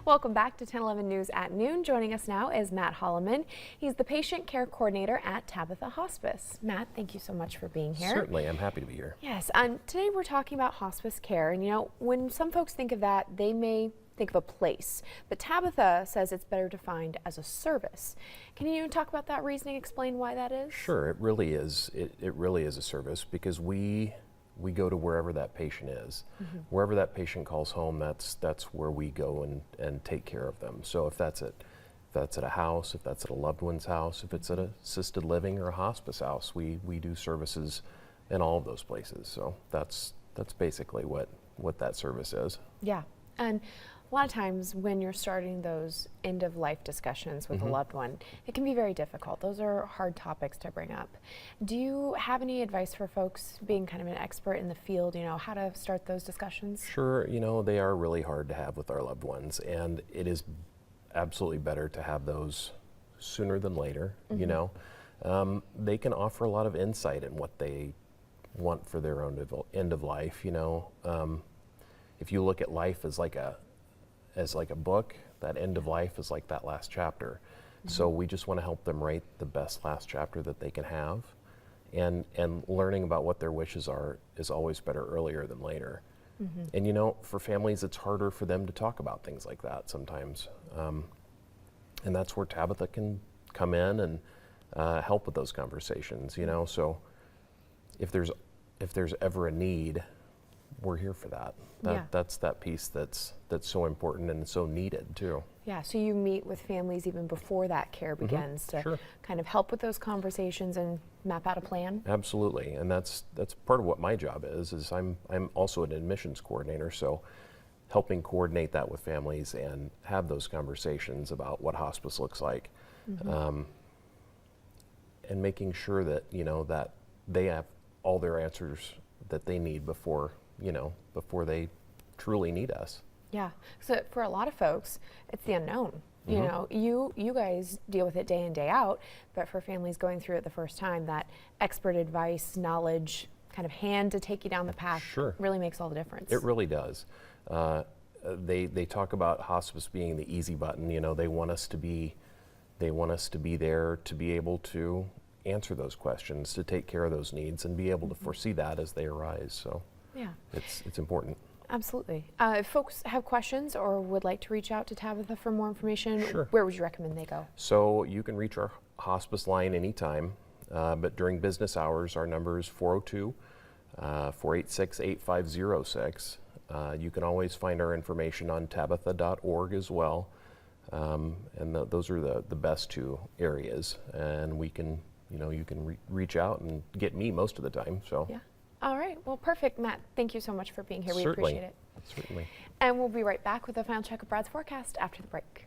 Welcome back to 1011 News at Noon. Joining us now is Matt Holloman. He's the patient care coordinator at Tabitha Hospice. Matt, thank you so much for being here. Certainly, I'm happy to be here. Yes, and today we're talking about hospice care. And you know, when some folks think of that, they may think of a place, but Tabitha says it's better defined as a service. Can you talk about that reasoning, explain why that is? Sure, it really is. It really is a service because we go to wherever that patient is. Wherever that patient calls home, that's where we go and take care of them. So if that's at a house, if that's at a loved one's house, if it's at a assisted living or a hospice house, we do services in all of those places. So that's basically what that service is. Yeah, and a lot of times when you're starting those end-of-life discussions with a loved one, it can be very difficult. Those are hard topics to bring up. Do you have any advice for folks being kind of an expert in the field, you know, how to start those discussions? Sure, you know, they are really hard to have with our loved ones, and it is absolutely better to have those sooner than later, you know. They can offer a lot of insight in what they want for their own end of life, you know. If you look at life as like a book, that end of life is like that last chapter. So we just want to help them write the best last chapter that they can have. And learning about what their wishes are is always better earlier than later. And you know, for families, it's harder for them to talk about things like that sometimes. And that's where Tabitha can come in and help with those conversations, you know. So if there's ever a need, we're here for that. That's that piece that's so important and so needed too. Yeah, so you meet with families even before that care begins to kind of help with those conversations and map out a plan? Absolutely, and that's part of what my job is I'm also an admissions coordinator, so helping coordinate that with families and have those conversations about what hospice looks like. And making sure that, you know, that they have all their answers that they need before they truly need us. Yeah, so for a lot of folks, it's the unknown. You know, you guys deal with it day in, day out, but for families going through it the first time, that expert advice, knowledge, kind of hand to take you down the path really makes all the difference. It really does. They talk about hospice being the easy button. You know, they want us to be there to be able to answer those questions, to take care of those needs, and be able to foresee that as they arise. So yeah, it's important. Absolutely. If folks have questions or would like to reach out to Tabitha for more information, where would you recommend they go? So you can reach our hospice line anytime, but during business hours, our number is 402-486-8506. You can always find our information on tabitha.org as well. And those are the best two areas. And we can, you can reach out and get me most of the time. So. Yeah. All right. Well, perfect, Matt. Thank you so much for being here. We appreciate it. Certainly. And we'll be right back with a final check of Brad's forecast after the break.